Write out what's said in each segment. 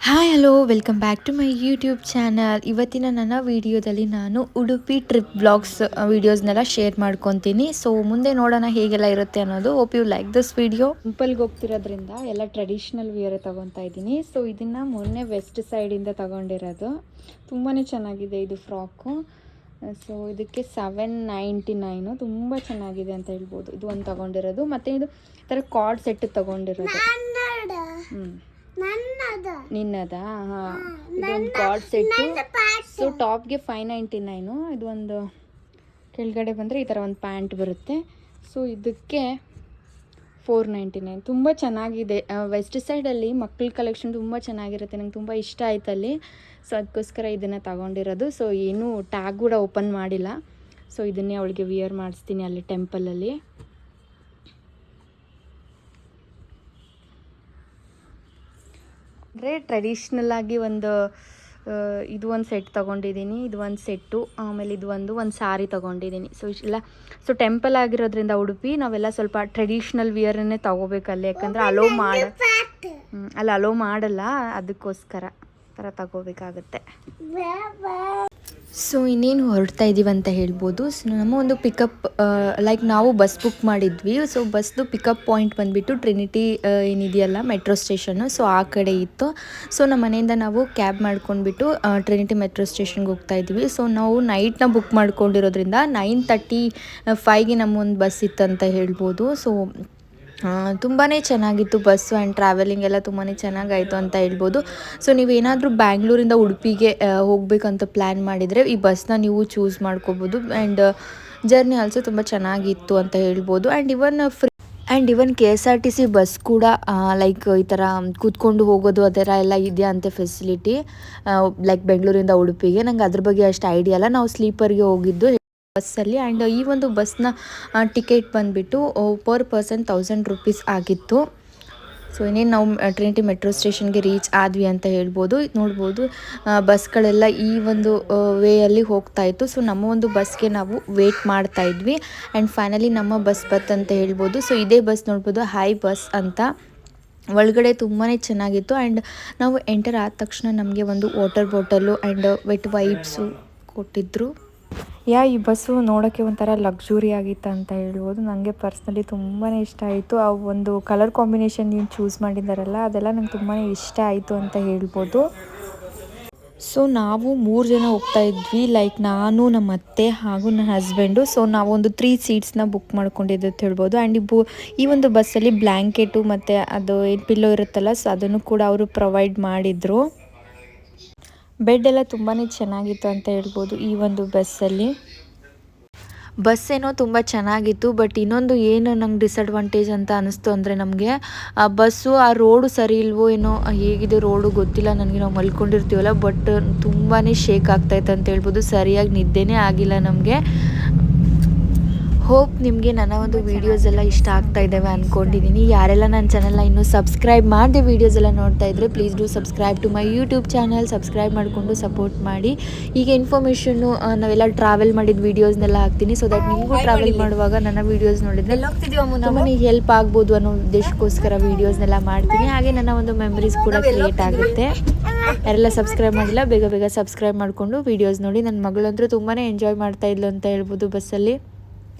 Hi hello welcome back to my YouTube channel. ಇವತ್ತಿನ ನನ್ನ ವಿಡಿಯೋದಲ್ಲಿ ನಾನು ಉಡುಪಿ ಟ್ರಿಪ್ ಬ್ಲಾಗ್ಸ್ ವೀಡಿಯೋಸ್ನೆಲ್ಲ ಶೇರ್ ಮಾಡ್ಕೊತೀನಿ. ಸೊ ಮುಂದೆ ನೋಡೋಣ ಹೇಗೆಲ್ಲ ಇರುತ್ತೆ ಅನ್ನೋದು. Hope you like this video. ಟೆಂಪಲ್ಗೆ ಹೋಗ್ತಿರೋದ್ರಿಂದ ಎಲ್ಲ ಟ್ರೆಡಿಷ್ನಲ್ ವಿಯರ್ ತಗೊತಾ ಇದ್ದೀನಿ. ಸೊ ಇದನ್ನು ಮೊನ್ನೆ ವೆಸ್ಟ್ ಸೈಡಿಂದ ತಗೊಂಡಿರೋದು. ತುಂಬಾ ಚೆನ್ನಾಗಿದೆ ಇದು ಫ್ರಾಕು. ಸೊ ಇದಕ್ಕೆ 799 ತುಂಬ ಚೆನ್ನಾಗಿದೆ ಅಂತ ಹೇಳ್ಬೋದು. ಇದು ಒಂದು ತಗೊಂಡಿರೋದು. ಮತ್ತು ಇದು ಥರ ಕಾರ್ಡ್ ಸೆಟ್ ತಗೊಂಡಿರೋದು. ನಿನ್ನದಾ? ಹಾಂ, ಇದೊಂದು ಕಾರ್ಡ್ ಸೆಟ್ಟು. ಸೊ ಟಾಪ್ಗೆ 599. ಇದು ಒಂದು ಕೆಳಗಡೆ ಬಂದರೆ ಈ ಥರ ಒಂದು ಪ್ಯಾಂಟ್ ಬರುತ್ತೆ. ಸೊ ಇದಕ್ಕೆ 499. ತುಂಬ ಚೆನ್ನಾಗಿದೆ. ವೆಸ್ಟ್ ಸೈಡಲ್ಲಿ ಮಕ್ಕಳ ಕಲೆಕ್ಷನ್ ತುಂಬ ಚೆನ್ನಾಗಿರುತ್ತೆ. ನಂಗೆ ತುಂಬ ಇಷ್ಟ ಆಯ್ತಲ್ಲಿ. ಸೊ ಅದಕ್ಕೋಸ್ಕರ ಇದನ್ನು ತಗೊಂಡಿರೋದು. ಸೊ ಏನೂ ಟ್ಯಾಗ್ ಕೂಡ ಓಪನ್ ಮಾಡಿಲ್ಲ. ಸೊ ಇದನ್ನೇ ಅವಳಿಗೆ ವಿಯರ್ ಮಾಡಿಸ್ತೀನಿ ಅಲ್ಲಿ ಟೆಂಪಲಲ್ಲಿ. ಅಂದರೆ ಟ್ರೆಡಿಷ್ನಲ್ ಆಗಿ ಇದು ಒಂದು ಸೆಟ್ ತೊಗೊಂಡಿದ್ದೀನಿ. ಇದು ಒಂದು ಸೆಟ್ಟು. ಆಮೇಲೆ ಇದು ಒಂದು ಸಾರಿ ತೊಗೊಂಡಿದ್ದೀನಿ. ಸೊ ಇಲ್ಲ, ಸೊ ಟೆಂಪಲ್ ಆಗಿರೋದ್ರಿಂದ ಉಡುಪಿ ನಾವೆಲ್ಲ ಸ್ವಲ್ಪ ಟ್ರೆಡಿಷ್ನಲ್ ವಿಯರನ್ನೇ ತೊಗೋಬೇಕಲ್ಲಿ. ಯಾಕಂದರೆ ಅಲ್ಲಿ ಅಲೋ ಮಾಡಲ್ಲ, ಅದಕ್ಕೋಸ್ಕರ ಥರ ತಗೋಬೇಕಾಗತ್ತೆ. ಸೊ ಇನ್ನೇನು ಹೊರಡ್ತಾ ಇದ್ದೀವಿ ಅಂತ ಹೇಳ್ಬೋದು. ಸೊ ನಮ್ಮ ಒಂದು ಪಿಕಪ್ ಲೈಕ್ ನಾವು ಬಸ್ ಬುಕ್ ಮಾಡಿದ್ವಿ. ಸೊ ಬಸ್ದು ಪಿಕಪ್ ಪಾಯಿಂಟ್ ಬಂದುಬಿಟ್ಟು ಟ್ರಿನಿಟಿ ಏನಿದೆಯಲ್ಲ ಮೆಟ್ರೋ ಸ್ಟೇಷನ್ನು, ಸೊ ಆ ಕಡೆ ಇತ್ತು. ಸೊ ನಮ್ಮ ಮನೆಯಿಂದ ನಾವು ಕ್ಯಾಬ್ ಮಾಡ್ಕೊಂಡ್ಬಿಟ್ಟು ಟ್ರಿನಿಟಿ ಮೆಟ್ರೋ ಸ್ಟೇಷನ್ಗೆ ಹೋಗ್ತಾ ಇದ್ವಿ. ಸೊ ನಾವು ನೈಟ್ನ ಬುಕ್ ಮಾಡ್ಕೊಂಡಿರೋದ್ರಿಂದ 9:35ಗೆ ನಮ್ಮೊಂದು ಬಸ್ ಇತ್ತು ಅಂತ ಹೇಳ್ಬೋದು. ಸೊ ತುಂಬಾ ಚೆನ್ನಾಗಿತ್ತು ಬಸ್ಸು ಆ್ಯಂಡ್ ಟ್ರಾವೆಲಿಂಗ್ ಎಲ್ಲ ತುಂಬಾ ಚೆನ್ನಾಗಾಯಿತು ಅಂತ ಹೇಳ್ಬೋದು. ಸೊ ನೀವೇನಾದರೂ ಬ್ಯಾಂಗ್ಳೂರಿಂದ ಉಡುಪಿಗೆ ಹೋಗ್ಬೇಕಂತ ಪ್ಲ್ಯಾನ್ ಮಾಡಿದರೆ ಈ ಬಸ್ನ ನೀವು ಚೂಸ್ ಮಾಡ್ಕೋಬೋದು. ಆ್ಯಂಡ್ ಜರ್ನಿ ಆಲ್ಸೋ ತುಂಬ ಚೆನ್ನಾಗಿತ್ತು ಅಂತ ಹೇಳ್ಬೋದು. ಆ್ಯಂಡ್ ಇವನ್ KSRTC ಬಸ್ ಕೂಡ ಲೈಕ್ ಈ ಥರ ಕೂತ್ಕೊಂಡು ಹೋಗೋದು ಅದರ ಎಲ್ಲ ಇದೆಯಾ ಅಂತ ಫೆಸಿಲಿಟಿ, ಲೈಕ್ ಬೆಂಗಳೂರಿಂದ ಉಡುಪಿಗೆ. ನಂಗೆ ಅದ್ರ ಬಗ್ಗೆ ಅಷ್ಟು ಐಡಿಯಾ ಅಲ್ಲ. ನಾವು ಸ್ಲೀಪರ್ಗೆ ಹೋಗಿದ್ದು ಬಸ್ಸಲ್ಲಿ. ಆ್ಯಂಡ್ ಈ ಒಂದು ಬಸ್ನ ಟಿಕೆಟ್ ಬಂದುಬಿಟ್ಟು ಪರ್ ಪರ್ಸನ್ 1000 ರೂಪೀಸ್ ಆಗಿತ್ತು. ಸೊ ಇನ್ನೇನು ನಾವು ಟ್ರಿನಿಟಿ ಮೆಟ್ರೋ ಸ್ಟೇಷನ್ಗೆ ರೀಚ್ ಆದ್ವಿ ಅಂತ ಹೇಳ್ಬೋದು. ನೋಡ್ಬೋದು ಬಸ್ಗಳೆಲ್ಲ ಈ ಒಂದು ವೇಯಲ್ಲಿ ಹೋಗ್ತಾಯಿತ್ತು. ಸೊ ನಮ್ಮ ಒಂದು ಬಸ್ಗೆ ನಾವು ವೇಟ್ ಮಾಡ್ತಾಯಿದ್ವಿ. ಆ್ಯಂಡ್ ಫೈನಲಿ ನಮ್ಮ ಬಸ್ ಅಂತ ಹೇಳ್ಬೋದು. ಸೊ ಇದೇ ಬಸ್ ನೋಡ್ಬೋದು, ಹೈ ಬಸ್ ಅಂತ. ಒಳಗಡೆ ತುಂಬಾ ಚೆನ್ನಾಗಿತ್ತು. ಆ್ಯಂಡ್ ನಾವು ಎಂಟರ್ ಆದ ತಕ್ಷಣ ನಮಗೆ ಒಂದು water bottle and vet wipes ಕೊಟ್ಟಿದ್ದರು. ಈ ಬಸ್ಸು ನೋಡೋಕ್ಕೆ ಒಂಥರ ಲಕ್ಸುರಿ ಆಗಿತ್ತು ಅಂತ ಹೇಳ್ಬೋದು. ನನಗೆ ಪರ್ಸ್ನಲಿ ತುಂಬಾ ಇಷ್ಟ ಆಯಿತು. ಆ ಒಂದು ಕಲರ್ ಕಾಂಬಿನೇಷನ್ ಏನು ಚೂಸ್ ಮಾಡಿದ್ದಾರಲ್ಲ, ಅದೆಲ್ಲ ನಂಗೆ ತುಂಬಾ ಇಷ್ಟ ಆಯಿತು ಅಂತ ಹೇಳ್ಬೋದು. ಸೊ ನಾವು 3 ಜನ ಹೋಗ್ತಾ ಇದ್ವಿ, ಲೈಕ್ ನಾನು, ನಮ್ಮ ಅತ್ತೆ ಹಾಗೂ ನನ್ನ ಹಸ್ಬೆಂಡು. ಸೊ ನಾವೊಂದು 3 ಸೀಟ್ಸ್ನ ಬುಕ್ ಮಾಡ್ಕೊಂಡಿದ್ದು ಅಂತ ಹೇಳ್ಬೋದು. ಆ್ಯಂಡ್ ಈ ಒಂದು ಬಸ್ಸಲ್ಲಿ ಬ್ಲ್ಯಾಂಕೆಟು ಮತ್ತು ಅದು ಏನು ಪಿಲ್ಲೋ ಇರುತ್ತಲ್ಲ, ಸೊ ಅದನ್ನು ಕೂಡ ಅವರು ಪ್ರೊವೈಡ್ ಮಾಡಿದರು. ಬೆಡ್ ಎಲ್ಲ ತುಂಬಾ ಚೆನ್ನಾಗಿತ್ತು ಅಂತ ಹೇಳ್ಬೋದು ಈ ಒಂದು ಬಸ್ಸಲ್ಲಿ. ಬಸ್ ಏನೋ ತುಂಬ ಚೆನ್ನಾಗಿತ್ತು. ಬಟ್ ಇನ್ನೊಂದು ಏನು ನಂಗೆ ಡಿಸಡ್ವಾಂಟೇಜ್ ಅಂತ ಅನ್ನಿಸ್ತು ಅಂದರೆ, ನಮಗೆ ಆ ಬಸ್ಸು ಆ ರೋಡು ಸರಿ ಇಲ್ವೋ ಏನೋ, ಹೇಗಿದೆ ರೋಡು ಗೊತ್ತಿಲ್ಲ ನನಗೆ. ನಾವು ಮಲ್ಕೊಂಡಿರ್ತೀವಲ್ಲ, ಬಟ್ ತುಂಬಾ ಶೇಕ್ ಆಗ್ತಾಯಿತ್ತು ಅಂತ ಹೇಳ್ಬೋದು. ಸರಿಯಾಗಿ ನಿದ್ದೆನೇ ಆಗಿಲ್ಲ ನಮಗೆ. ಹೋಪ್ ನಿಮಗೆ ನನ್ನ ಒಂದು ವೀಡಿಯೋಸ್ ಎಲ್ಲ ಇಷ್ಟ ಆಗ್ತಾ ಇದ್ದಾವೆ ಅಂದ್ಕೊಂಡಿದ್ದೀನಿ. ಯಾರೆಲ್ಲ ನನ್ನ ಚಾನಲ್ನ ಇನ್ನೂ ಸಬ್ಸ್ಕ್ರೈಬ್ ಮಾಡಿದೆ ವೀಡಿಯೋಸ್ ಎಲ್ಲ ನೋಡ್ತಾ ಇದ್ದರೆ, please do subscribe to my YouTube channel. Subscribe ಮಾಡಿಕೊಂಡು ಸಪೋರ್ಟ್ ಮಾಡಿ. ಈಗ ಇನ್ಫಾರ್ಮೇಷನ್ನು ನಾವೆಲ್ಲ ಟ್ರಾವೆಲ್ ಮಾಡಿದ ವೀಡಿಯೋಸ್ನೆಲ್ಲ ಹಾಕ್ತೀನಿ. ಸೊ ದಟ್ ನಿಮಗೂ ಟ್ರಾವೆಲ್ ಮಾಡುವಾಗ ನನ್ನ ವೀಡಿಯೋಸ್ ನೋಡಿದರೆ ತುಂಬಾ ಹೆಲ್ಪ್ ಆಗ್ಬೋದು ಅನ್ನೋ ಉದ್ದೇಶಕ್ಕೋಸ್ಕರ ವೀಡಿಯೋಸ್ನೆಲ್ಲ ಮಾಡ್ತೀನಿ. ಹಾಗೆ ನನ್ನ ಒಂದು ಮೆಮರೀಸ್ ಕೂಡ ಕ್ರಿಯೇಟ್ ಆಗುತ್ತೆ. ಯಾರೆಲ್ಲ ಸಬ್ಸ್ಕ್ರೈಬ್ ಮಾಡಿಲ್ಲ, ಬೇಗ ಬೇಗ ಸಬ್ಸ್ಕ್ರೈಬ್ ಮಾಡಿಕೊಂಡು ವೀಡಿಯೋಸ್ ನೋಡಿ. ನನ್ನ ಮಗಳಂತೂ ತುಂಬಾ ಎಂಜಾಯ್ ಮಾಡ್ತಾ ಇದ್ಲು ಅಂತ ಹೇಳ್ಬೋದು ಬಸ್ಸಲ್ಲಿ.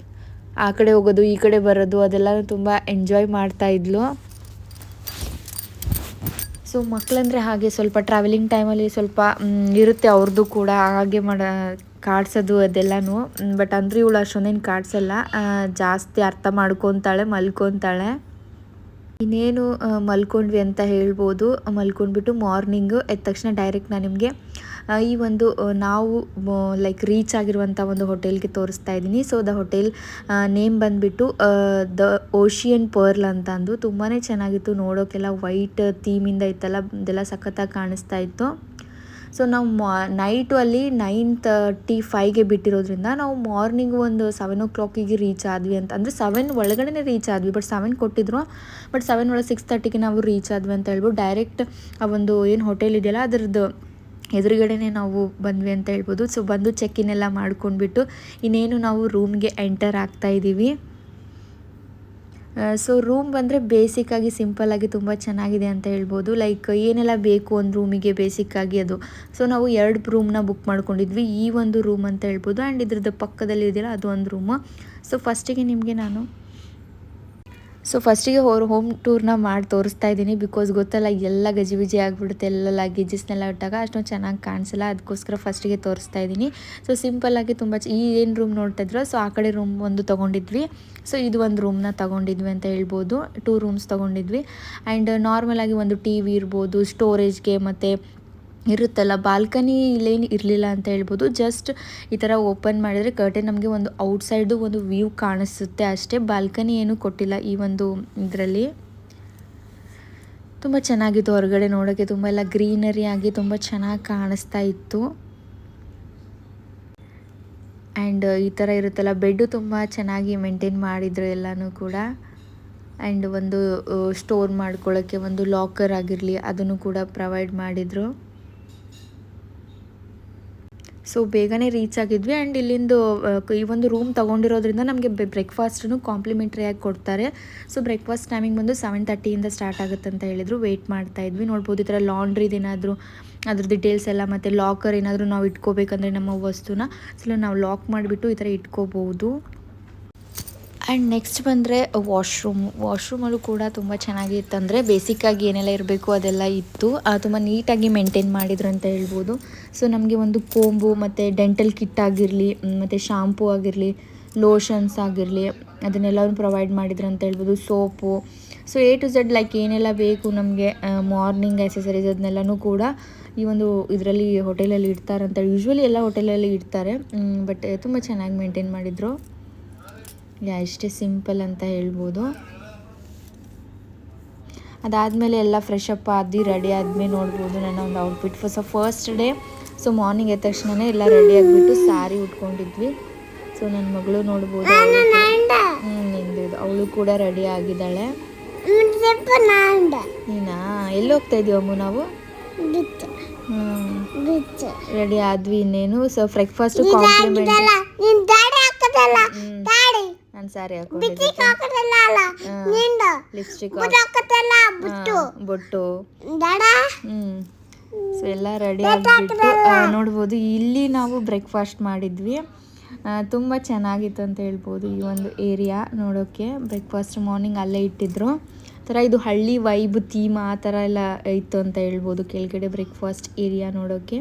ಆ ಕಡೆ ಹೋಗೋದು, ಈ ಕಡೆ ಬರೋದು, ಅದೆಲ್ಲ ತುಂಬ ಎಂಜಾಯ್ ಮಾಡ್ತಾಯಿದ್ಲು. ಸೊ ಮಕ್ಕಳಂದರೆ ಹಾಗೆ ಸ್ವಲ್ಪ ಟ್ರಾವೆಲಿಂಗ್ ಟೈಮಲ್ಲಿ ಸ್ವಲ್ಪ ಇರುತ್ತೆ ಅವ್ರದ್ದು ಕೂಡ ಹಾಗೆ ಕಾಡ್ಸೋದು ಅದೆಲ್ಲನೂ. ಬಟ್ ಅಂದರೆ ಇವಳು ಅಷ್ಟೊಂದೇನು ಕಾಡ್ಸಲ್ಲ, ಜಾಸ್ತಿ ಅರ್ಥ ಮಾಡ್ಕೊತಾಳೆ, ಮಲ್ಕೊತಾಳೆ. ಇನ್ನೇನು ಮಲ್ಕೊಂಡ್ವಿ ಅಂತ ಹೇಳ್ಬೋದು. ಮಲ್ಕೊಂಡ್ಬಿಟ್ಟು ಮಾರ್ನಿಂಗು ಎದ್ದ ತಕ್ಷಣ ಡೈರೆಕ್ಟ್ ನಾನು ನಿಮಗೆ ಈ ಒಂದು ನಾವು ಲೈಕ್ ರೀಚ್ ಆಗಿರುವಂಥ ಒಂದು ಹೋಟೆಲ್ಗೆ ತೋರಿಸ್ತಾ ಇದ್ದೀನಿ. ಸೊ ದ ಹೋಟೆಲ್ ನೇಮ್ ಬಂದುಬಿಟ್ಟು ದ ಓಷಿಯನ್ ಪರ್ಲ್ ಅಂತ ಅಂದು. ತುಂಬಾ ಚೆನ್ನಾಗಿತ್ತು ನೋಡೋಕ್ಕೆಲ್ಲ. ವೈಟ್ ಥೀಮಿಂದ ಇತ್ತಲ್ಲ, ಅದೆಲ್ಲ ಸಖತ್ತಾಗಿ ಕಾಣಿಸ್ತಾ ಇತ್ತು. ಸೊ ನಾವು ನೈಟು ಅಲ್ಲಿ 9:35ಗೆ ಬಿಟ್ಟಿರೋದ್ರಿಂದ ನಾವು ಮಾರ್ನಿಂಗು ಒಂದು 7 o'clock ರೀಚ್ ಆದ್ವಿ ಅಂತ. ಅಂದರೆ 7 ಒಳಗಡೆ ರೀಚ್ ಆದ್ವಿ. ಬಟ್ 7 ಕೊಟ್ಟಿದ್ರು, ಬಟ್ 7 ಒಳಗೆ 6:30ಗೆ ನಾವು ರೀಚ್ ಆದ್ವಿ ಅಂತ ಹೇಳ್ಬೋದು. ಡೈರೆಕ್ಟ್ ಆ ಒಂದು ಏನು ಹೋಟೆಲ್ ಇದೆಯಲ್ಲ ಅದರದ್ದು ಎದುರುಗಡೆನೇ ನಾವು ಬಂದ್ವಿ ಅಂತ ಹೇಳ್ಬೋದು. ಸೊ ಬಂದು ಚೆಕ್-ಇನ್ ಎಲ್ಲ ಮಾಡ್ಕೊಂಡ್ಬಿಟ್ಟು ಇನ್ನೇನು ನಾವು ರೂಮ್ಗೆ ಎಂಟರ್ ಆಗ್ತಾಯಿದ್ದೀವಿ. ಸೊ ರೂಮ್ ಬಂದರೆ ಬೇಸಿಕ್ಕಾಗಿ ಸಿಂಪಲ್ಲಾಗಿ ತುಂಬ ಚೆನ್ನಾಗಿದೆ ಅಂತ ಹೇಳ್ಬೋದು. ಲೈಕ್ ಏನೆಲ್ಲ ಬೇಕು ಒಂದು ರೂಮಿಗೆ ಬೇಸಿಕ್ಕಾಗಿ ಅದು. ಸೊ ನಾವು 2 ರೂಮ್ನ ಬುಕ್ ಮಾಡ್ಕೊಂಡಿದ್ವಿ, ಈ ಒಂದು ರೂಮ್ ಅಂತ ಹೇಳ್ಬೋದು. ಆ್ಯಂಡ್ ಇದ್ರದ್ದು ಪಕ್ಕದಲ್ಲಿ ಇದೆಯಲ್ಲ ಅದು ಒಂದು ರೂಮು. ಸೊ ಫಸ್ಟಿಗೆ ನಿಮಗೆ ನಾನು ಫಸ್ಟಿಗೆ ಹೋಮ್ ಟೂರ್ನ ಮಾಡಿ ತೋರಿಸ್ತಾ ಇದ್ದೀನಿ. ಬಿಕಾಸ್ ಗೊತ್ತಲ್ಲ, ಎಲ್ಲ ಗಜಿಬಿಜಿ ಆಗಿಬಿಡುತ್ತೆ, ಎಲ್ಲ ಲಗೇಜಸ್ನೆಲ್ಲ ಇಟ್ಟಾಗ ಅಷ್ಟೊಂದು ಚೆನ್ನಾಗಿ ಕಾಣಿಸಲ್ಲ. ಅದಕ್ಕೋಸ್ಕರ ಫಸ್ಟಿಗೆ ತೋರಿಸ್ತಾ ಇದ್ದೀನಿ. ಸೊ ಸಿಂಪಲ್ಲಾಗಿ ತುಂಬ ಈ ಏನು ರೂಮ್ ನೋಡ್ತಾ ಇದ್ರು, ಸೊ ಆ ಕಡೆ ರೂಮ್ ಒಂದು ತೊಗೊಂಡಿದ್ವಿ. ಸೊ ಇದು ಒಂದು ರೂಮ್ನ ತೊಗೊಂಡಿದ್ವಿ ಅಂತ ಹೇಳ್ಬೋದು. 2 ರೂಮ್ಸ್ ತೊಗೊಂಡಿದ್ವಿ. ಆ್ಯಂಡ್ ನಾರ್ಮಲಾಗಿ ಒಂದು ಟಿ ವಿ ಇರ್ಬೋದು, ಸ್ಟೋರೇಜ್ಗೆ ಮತ್ತು ಇರುತ್ತಲ್ಲ, ಬಾಲ್ಕನಿ ಇಲ್ಲೇನು ಇರಲಿಲ್ಲ ಅಂತ ಹೇಳ್ಬೋದು. ಜಸ್ಟ್ ಈ ಥರ ಓಪನ್ ಮಾಡಿದರೆ ಕರ್ಟನ್ ನಮಗೆ ಒಂದು ಔಟ್ಸೈಡು ಒಂದು ವ್ಯೂ ಕಾಣಿಸುತ್ತೆ ಅಷ್ಟೇ. ಬಾಲ್ಕನಿ ಏನೂ ಕೊಟ್ಟಿಲ್ಲ ಈ ಒಂದು ಇದರಲ್ಲಿ. ತುಂಬ ಚೆನ್ನಾಗಿತ್ತು ಹೊರಗಡೆ ನೋಡೋಕ್ಕೆ, ತುಂಬ ಎಲ್ಲ ಗ್ರೀನರಿ ಆಗಿ ತುಂಬ ಚೆನ್ನಾಗಿ ಕಾಣಿಸ್ತಾ ಇತ್ತು. ಆ್ಯಂಡ್ ಈ ಥರ ಇರುತ್ತಲ್ಲ, ಬೆಡ್ಡು ತುಂಬ ಚೆನ್ನಾಗಿ ಮೇಂಟೈನ್ ಮಾಡಿದರು ಎಲ್ಲನೂ ಕೂಡ. ಆ್ಯಂಡ್ ಒಂದು ಸ್ಟೋರ್ ಮಾಡ್ಕೊಳ್ಳೋಕ್ಕೆ ಒಂದು ಲಾಕರ್ ಆಗಿರಲಿ ಅದನ್ನು ಕೂಡ ಪ್ರೊವೈಡ್ ಮಾಡಿದರು. ಸೊ ಬೇಗನೆ ರೀಚ್ ಆಗಿದ್ವಿ. ಆ್ಯಂಡ್ ಇಲ್ಲಿಂದು ಈ ಒಂದು ರೂಮ್ ತೊಗೊಂಡಿರೋದ್ರಿಂದ ನಮಗೆ ಬ್ರೇಕ್ಫಾಸ್ಟನ್ನು ಕಾಂಪ್ಲಿಮೆಂಟ್ರಿಯಾಗಿ ಕೊಡ್ತಾರೆ. ಸೊ ಬ್ರೇಕ್ಫಾಸ್ಟ್ ಟೈಮಿಂಗ್ ಬಂದು 7:30 ಸ್ಟಾರ್ಟ್ ಆಗುತ್ತೆ ಅಂತ ಹೇಳಿದರು. ವೆಯ್ಟ್ ಮಾಡ್ತಾಯಿದ್ವಿ. ನೋಡ್ಬೋದು ಈ ಥರ ಲಾಂಡ್ರಿದು ಏನಾದರೂ ಅದ್ರ ಡೀಟೇಲ್ಸ್ ಎಲ್ಲ, ಮತ್ತು ಲಾಕರ್ ಏನಾದರೂ ನಾವು ಇಟ್ಕೋಬೇಕಂದ್ರೆ ನಮ್ಮ ವಸ್ತುನ ನಾವು ಲಾಕ್ ಮಾಡಿಬಿಟ್ಟು ಈ ಥರ ಇಟ್ಕೋಬೋದು. ಆ್ಯಂಡ್ ನೆಕ್ಸ್ಟ್ ಬಂದರೆ ವಾಶ್ರೂಮಲ್ಲೂ ಕೂಡ ತುಂಬ ಚೆನ್ನಾಗಿತ್ತು. ಅಂದರೆ ಬೇಸಿಕ್ಕಾಗಿ ಏನೆಲ್ಲ ಇರಬೇಕು ಅದೆಲ್ಲ ಇತ್ತು. ತುಂಬ ನೀಟಾಗಿ ಮೇಂಟೈನ್ ಮಾಡಿದ್ರು ಅಂತ ಹೇಳ್ಬೋದು. ಸೊ ನಮಗೆ ಒಂದು ಕೋಂಬು ಮತ್ತು ಡೆಂಟಲ್ ಕಿಟ್ ಆಗಿರಲಿ, ಮತ್ತು ಶಾಂಪೂ ಆಗಿರಲಿ, ಲೋಷನ್ಸ್ ಆಗಿರಲಿ, ಅದನ್ನೆಲ್ಲರೂ ಪ್ರೊವೈಡ್ ಮಾಡಿದ್ರು ಅಂತ ಹೇಳ್ಬೋದು. Soap, so A to Z like ಏನೆಲ್ಲ ಬೇಕು ನಮಗೆ ಮಾರ್ನಿಂಗ್ ಆ್ಯಕ್ಸಸರೀಸ್ ಅದನ್ನೆಲ್ಲನೂ ಕೂಡ ಈ ಒಂದು ಇದರಲ್ಲಿ ಹೋಟೆಲಲ್ಲಿ ಇಡ್ತಾರಂತ. ಯೂಶ್ವಲಿ ಎಲ್ಲ ಹೋಟೆಲಲ್ಲಿ ಇಡ್ತಾರೆ, ಬಟ್ ತುಂಬ ಚೆನ್ನಾಗಿ ಮೇಂಟೈನ್ ಮಾಡಿದರು. ಇಷ್ಟೇ ಸಿಂಪಲ್ ಅಂತ ಹೇಳ್ಬೋದು. ಅದಾದಮೇಲೆ ಎಲ್ಲ ಫ್ರೆಶ್ ಅಪ್ ಆದಿ ರೆಡಿ ಆದಮೇಲೆ ನೋಡ್ಬೋದು ನನ್ನ ಒಂದು outfit. First day so morning ಎದ್ದ ತಕ್ಷಣವೇ ಎಲ್ಲ ರೆಡಿ ಆಗಿಬಿಟ್ಟು ಸ್ಯಾರಿ ಉಟ್ಕೊಂಡಿದ್ವಿ. ಸೊ ನನ್ನ ಮಗಳು ನೋಡ್ಬೋದು, ನಿಂದು ಅವಳು ಕೂಡ ರೆಡಿ ಆಗಿದ್ದಾಳೆ. ನೀನಾ ಎಲ್ಲಿ ಹೋಗ್ತಾ ಇದೀವಮ್ಮ ನಾವು? ರೆಡಿ ಆದ್ವಿ. ಇನ್ನೇನು ಸೊ ಬ್ರೇಕ್ಫಾಸ್ಟ್ ಕಾಂಪ್ಲಿಮೆಂಟ್ ನಾನು ಸ್ಯಾರಿ ಹಾಕೊಂಡಿದ್ದೆ, ಲಿಪ್ಸ್ಟಿಕ್, ಬೊಟ್ಟು, ಸೊ ಎಲ್ಲ ರೆಡಿ ಆಗಿಬಿಟ್ಟು ನೋಡ್ಬೋದು. ಇಲ್ಲಿ ನಾವು ಬ್ರೇಕ್ಫಾಸ್ಟ್ ಮಾಡಿದ್ವಿ. ತುಂಬ ಚೆನ್ನಾಗಿತ್ತು ಅಂತ ಹೇಳ್ಬೋದು. ಈ ಒಂದು ಏರಿಯಾ ನೋಡೋಕ್ಕೆ ಬ್ರೇಕ್ಫಾಸ್ಟ್ ಮಾರ್ನಿಂಗ್ ಅಲ್ಲೇ ಇಟ್ಟಿದ್ರು. ಥರ ಇದು ಹಳ್ಳಿ ವೈಬ್ ಥೀಮ್ ಆ ಥರ ಎಲ್ಲ ಇತ್ತು ಅಂತ ಹೇಳ್ಬೋದು ಕೆಳಗಡೆ ಬ್ರೇಕ್ಫಾಸ್ಟ್ ಏರಿಯಾ ನೋಡೋಕ್ಕೆ.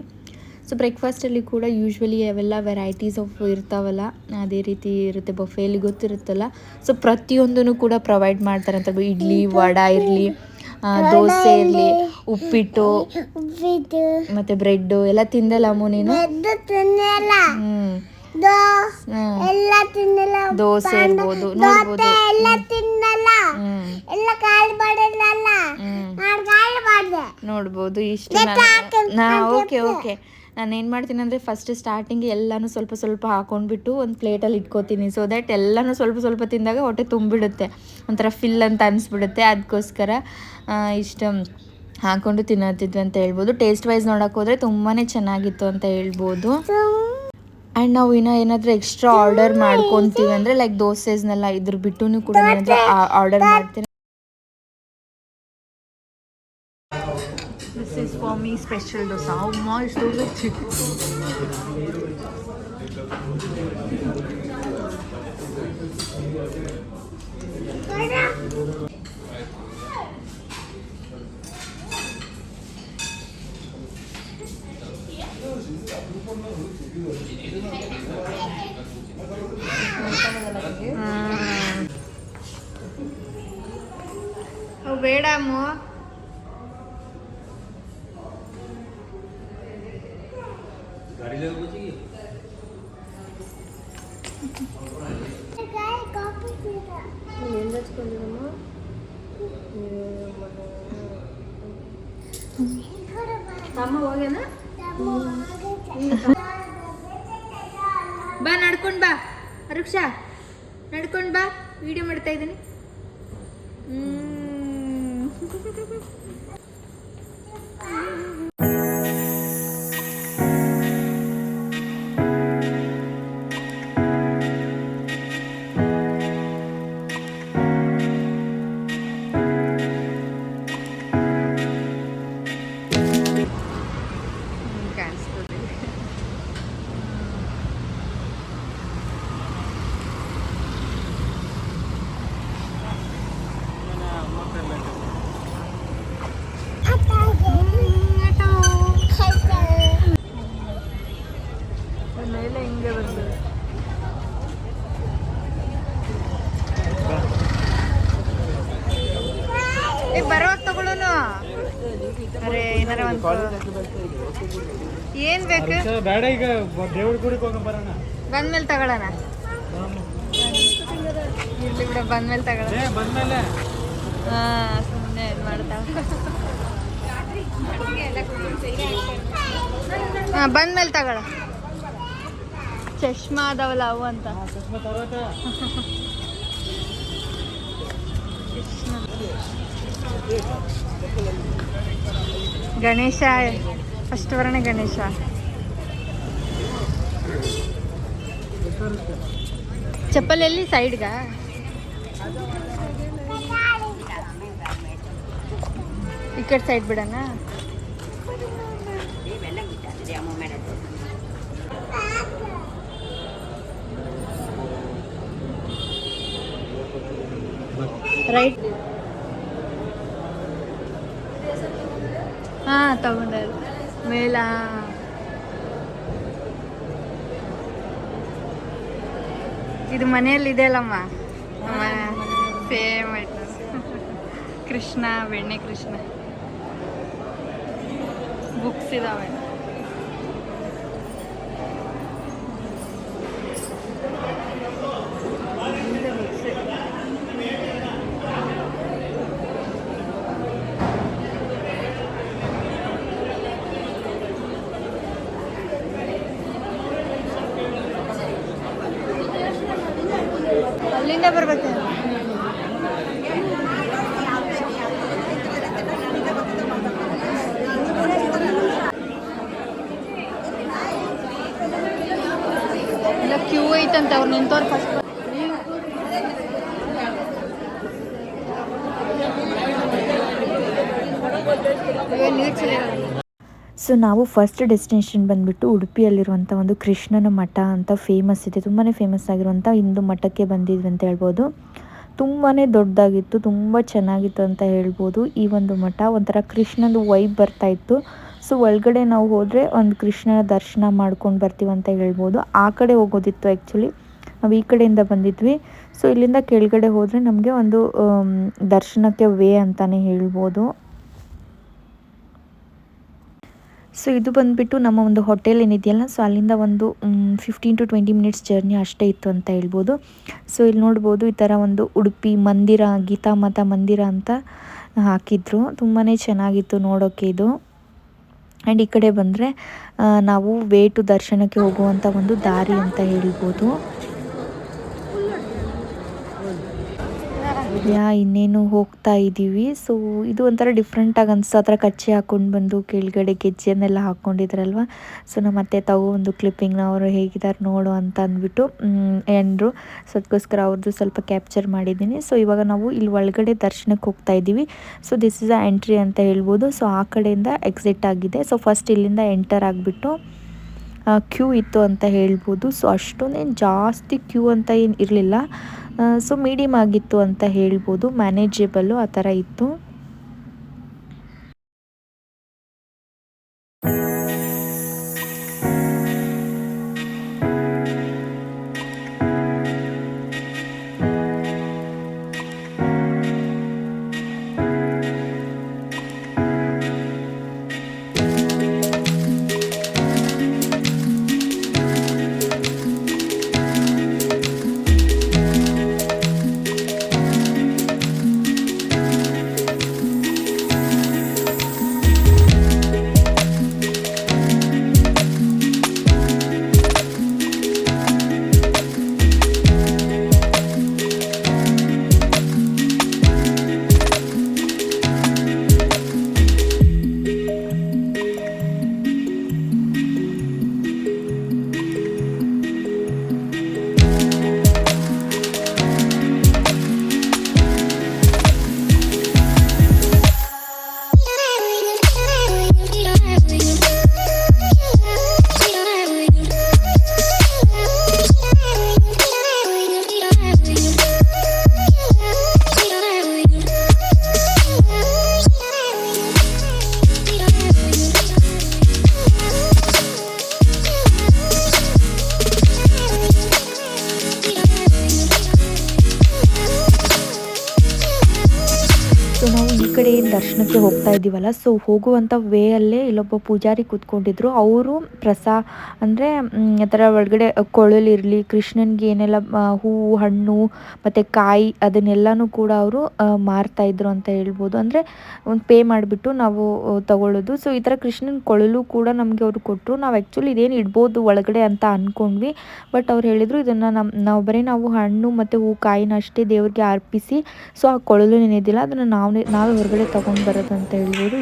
ಸೊ ಬ್ರೇಕ್ಫಾಸ್ಟಲ್ಲಿ ಕೂಡ ಯೂಶ್ವಲಿ ಅವೆಲ್ಲ ವೆರೈಟೀಸ್ ಆಫ್ ಇರ್ತಾವಲ್ಲ, ಅದೇ ರೀತಿ ಇರುತ್ತೆ. ಬಫೇಲಿ ಗೊತ್ತಿರುತ್ತಲ್ಲ, ಸೊ ಪ್ರತಿಯೊಂದೂ ಕೂಡ ಪ್ರೊವೈಡ್ ಮಾಡ್ತಾರೆ ಅಂತ. ಇಡ್ಲಿ, ವಡ ಇರಲಿ, ದೋಸೆ ಇರಲಿ, ಉಪ್ಪಿಟ್ಟು ಮತ್ತು ಬ್ರೆಡ್ಡು ಎಲ್ಲ ತಿಂದಲ್ಲ ಅಮ್ಮು ನೀನು? ದೋಸೆ ಇರ್ಬೋದು ನೋಡ್ಬೋದು. ನೋಡ್ಬೋದು ಇಷ್ಟು. ಓಕೆ ನಾನು ಏನು ಮಾಡ್ತೀನಿ ಅಂದರೆ ಫಸ್ಟ್ ಸ್ಟಾರ್ಟಿಂಗ್ ಎಲ್ಲನೂ ಸ್ವಲ್ಪ ಸ್ವಲ್ಪ ಹಾಕೊಂಡ್ಬಿಟ್ಟು ಒಂದು ಪ್ಲೇಟಲ್ಲಿ ಇಟ್ಕೋತೀನಿ. ಸೊ ದ್ಯಾಟ್ ಎಲ್ಲನೂ ಸ್ವಲ್ಪ ಸ್ವಲ್ಪ ತಿಂದಾಗ ಹೊಟ್ಟೆ ತುಂಬಿಡುತ್ತೆ, ಒಂಥರ ಫಿಲ್ ಅಂತ ಅನಿಸ್ಬಿಡುತ್ತೆ. ಅದಕ್ಕೋಸ್ಕರ ಇಷ್ಟು ಹಾಕ್ಕೊಂಡು ತಿನ್ನತ್ತಿದ್ವಿ ಅಂತ ಹೇಳ್ಬೋದು. ಟೇಸ್ಟ್ ವೈಸ್ ನೋಡೋಕೆ ಹೋದರೆ ತುಂಬಾ ಚೆನ್ನಾಗಿತ್ತು ಅಂತ ಹೇಳ್ಬೋದು. ಆ್ಯಂಡ್ ನಾವು ಇನ್ನೂ ಏನಾದರೂ ಎಕ್ಸ್ಟ್ರಾ ಆರ್ಡರ್ ಮಾಡ್ಕೊತೀವಿ ಅಂದರೆ ಲೈಕ್ ದೋಸೆಸ್ನೆಲ್ಲ ಇದ್ರ ಬಿಟ್ಟು ಕೂಡ ಏನಾದರೂ ಆರ್ಡರ್ ಮಾಡ್ತೀನಿ. This is for me special dosa. How much dosa chicken? ಬೇಡ ಅಮ್ಮ. ಬಾ ನಡ್ಕೊಂಡು ಬಾ ಅರುಕ್ಷಾ, ನಡ್ಕೊಂಡು ಬಾ, ವಿಡಿಯೋ ಮಾಡ್ತಾ ಇದ್ದೀನಿ. ಅರೆ ಏನಾರ ಒಂದು ಏನು ಬೇಕು ಬೇಡ ಈಗ ದೇವ್ರ ಗುಡಿಗೆ ಹೋಗಿ ಬರೋಣ ಬಂದ್ಮೇಲೆ ತಗೊಳ್ಳೋಣ ಇರ್ಲಿ ಬಿಡ ಬಂದ್ಮೇಲೆ ತಗೊಳ್ಳೋಣ ಬಂದ್ಮೇಲೆ ಹಾಂ ಸುಮ್ಮನೆ ಏನು ಮಾಡ್ತಾವ ಹಾಂ ಬಂದ್ಮೇಲೆ ತಗೊಳ ಚಶ್ಮಾ ಅದಾವಲ್ಲ ಅವು ಅಂತ ಗಣೇಶ ಅಷ್ಟವರ್ಣ ಗಣೇಶ ಚಪ್ಪಲ್ ಎಲ್ಲಿ ಸೈಡ್ಗ ಈ ಕಡೆ ಸೈಡ್ ಬಿಡೋಣ ರೈಟ್ ಹಾಂ ತಗೊಂಡೆ ಮೇಲ ಇದು ಮನೆಯಲ್ಲಿ ಇದೆ ಅಲ್ಲಮ್ಮ ಸೇಮ್ ಆಯ್ತು ಕೃಷ್ಣ ಬೆಣ್ಣೆ ಕೃಷ್ಣ ಬುಕ್ಸ್ ಇದಾವೆ ಅಲ್ಲಿಂದ ಬರ್ಬೇಕು ಇಲ್ಲ ಕ್ಯೂ ಐತಂತೆ ಅವ್ರು ನಿಂತವ್ರು ಫಸ್ಟ್ ಸೊ ನಾವು ಫಸ್ಟ್ ಡೆಸ್ಟಿನೇಷನ್ ಬಂದುಬಿಟ್ಟು ಉಡುಪಿಯಲ್ಲಿರುವಂಥ ಒಂದು ಕೃಷ್ಣನ ಮಠ ಅಂತ ಫೇಮಸ್ ಇದೆ, ತುಂಬಾ ಫೇಮಸ್ ಆಗಿರುವಂಥ ಹಿಂದೂ ಮಠಕ್ಕೆ ಬಂದಿದ್ವಿ ಅಂತ ಹೇಳ್ಬೋದು. ತುಂಬಾ ದೊಡ್ಡದಾಗಿತ್ತು, ತುಂಬ ಚೆನ್ನಾಗಿತ್ತು ಅಂತ ಹೇಳ್ಬೋದು. ಈ ಒಂದು ಮಠ ಒಂಥರ ಕೃಷ್ಣನ ವೈಬ್ ಬರ್ತಾಯಿತ್ತು. ಸೊ ಒಳಗಡೆ ನಾವು ಹೋದರೆ ಒಂದು ಕೃಷ್ಣನ ದರ್ಶನ ಮಾಡ್ಕೊಂಡು ಬರ್ತೀವಿ ಅಂತ ಹೇಳ್ಬೋದು. ಆ ಕಡೆ ಹೋಗೋದಿತ್ತು ಆ್ಯಕ್ಚುಲಿ, ನಾವು ಈ ಕಡೆಯಿಂದ ಬಂದಿದ್ವಿ. ಸೊ ಇಲ್ಲಿಂದ ಕೆಳಗಡೆ ಹೋದರೆ ನಮಗೆ ಒಂದು ದರ್ಶನಕ್ಕೆ ವೇ ಅಂತಲೇ ಹೇಳ್ಬೋದು. ಸೊ ಇದು ಬಂದುಬಿಟ್ಟು ನಮ್ಮ ಒಂದು ಹೋಟೆಲ್ ಏನಿದೆಯಲ್ಲ, ಸೊ ಅಲ್ಲಿಂದ ಒಂದು 15 to 20 ಮಿನಿಟ್ಸ್ ಜರ್ನಿ ಅಷ್ಟೇ ಇತ್ತು ಅಂತ ಹೇಳ್ಬೋದು. ಸೊ ಇಲ್ಲಿ ನೋಡ್ಬೋದು ಈ ಥರ ಒಂದು ಉಡುಪಿ ಮಂದಿರ, ಗೀತಾಮಾತಾ ಮಂದಿರ ಅಂತ ಹಾಕಿದ್ರು. ತುಂಬಾ ಚೆನ್ನಾಗಿತ್ತು ನೋಡೋಕ್ಕೆ ಇದು. ಆ್ಯಂಡ್ ಈ ಕಡೆ ಬಂದರೆ ನಾವು ವೇ ಟು ದರ್ಶನಕ್ಕೆ ಹೋಗುವಂಥ ಒಂದು ದಾರಿ ಅಂತ ಹೇಳ್ಬೋದು. ಇನ್ನೇನು ಹೋಗ್ತಾ ಇದ್ದೀವಿ. ಸೊ ಇದು ಒಂಥರ ಡಿಫ್ರೆಂಟಾಗಿ ಅನಿಸ್ತು. ಆ ಥರ ಕಚ್ಚೆ ಹಾಕ್ಕೊಂಡು ಬಂದು ಕೆಳಗಡೆ ಗೆಜ್ಜೆನೆಲ್ಲ ಹಾಕ್ಕೊಂಡಿದ್ರಲ್ವ. ಸೊ ನಮ್ಮ ಅತ್ತೆ ಒಂದು ಕ್ಲಿಪ್ಪಿಂಗ್ನ ಅವರು ಹೇಗಿದ್ದಾರೆ ನೋಡು ಅಂತ ಅಂದ್ಬಿಟ್ಟು ಎಂದರು. ಸೊ ಅದಕ್ಕೋಸ್ಕರ ಅವ್ರದ್ದು ಸ್ವಲ್ಪ ಕ್ಯಾಪ್ಚರ್ ಮಾಡಿದ್ದೀನಿ. ಸೊ ಇವಾಗ ನಾವು ಇಲ್ಲಿ ಒಳಗಡೆ ದರ್ಶನಕ್ಕೆ ಹೋಗ್ತಾ ಇದ್ದೀವಿ. So this is a entry ಅಂತ ಹೇಳ್ಬೋದು. ಸೊ ಆ ಕಡೆಯಿಂದ ಎಕ್ಸಿಟ್ ಆಗಿದೆ. ಸೊ ಫಸ್ಟ್ ಇಲ್ಲಿಂದ ಎಂಟರ್ ಆಗಿಬಿಟ್ಟು ಕ್ಯೂ ಇತ್ತು ಅಂತ ಹೇಳ್ಬೋದು. ಸೊ ಅಷ್ಟೊಂದೇನು ಜಾಸ್ತಿ ಕ್ಯೂ ಅಂತ ಏನು ಇರಲಿಲ್ಲ. ಸೊ ಮೀಡಿಯಮ್ ಆಗಿತ್ತು ಅಂತ ಹೇಳ್ಬೋದು, ಮ್ಯಾನೇಜೇಬಲ್ಲು ಆ ಥರ ಇತ್ತು. ದರ್ಶನಕ್ಕೆ ಹೋಗ್ತಾ ಇದ್ದೀವಲ್ಲ, ಸೊ ಹೋಗುವಂಥ ವೇಯಲ್ಲೇ ಇಲ್ಲೊಬ್ಬ ಪೂಜಾರಿ ಕೂತ್ಕೊಂಡಿದ್ರು. ಅವರು ಅಂದರೆ ಆ ಥರ ಒಳಗಡೆ ಕೊಳಲಿರಲಿ, ಕೃಷ್ಣನಿಗೆ ಏನೆಲ್ಲ ಹೂವು, ಹಣ್ಣು ಮತ್ತು ಕಾಯಿ ಅದನ್ನೆಲ್ಲನೂ ಕೂಡ ಅವರು ಮಾರ್ತಾಯಿದ್ರು ಅಂತ ಹೇಳ್ಬೋದು. ಅಂದರೆ ಒಂದು ಪೇ ಮಾಡಿಬಿಟ್ಟು ನಾವು ತಗೊಳ್ಳೋದು. ಸೊ ಈ ಥರ ಕೃಷ್ಣನ ಕೊಳಲು ಕೂಡ ನಮಗೆ ಅವರು ಕೊಟ್ಟರು. ನಾವು ಆ್ಯಕ್ಚುಲಿ ಇದೇನು ಇಡ್ಬೋದು ಒಳಗಡೆ ಅಂತ ಅಂದ್ಕೊಂಡ್ವಿ. ಬಟ್ ಅವ್ರು ಹೇಳಿದರು ಇದನ್ನು ನಾವು ನಾವು ಹಣ್ಣು ಮತ್ತು ಹೂ ಕಾಯಿನ ಅಷ್ಟೇ ದೇವ್ರಿಗೆ ಅರ್ಪಿಸಿ, ಸೊ ಆ ಕೊಳಲು ಏನಿದಿಲ್ಲ ಅದನ್ನು ನಾವೇ ಹೊರಗಡೆ ತೊಗೊಂಡು ಬರೋದು ಅಂತ ಹೇಳ್ಬೋದು.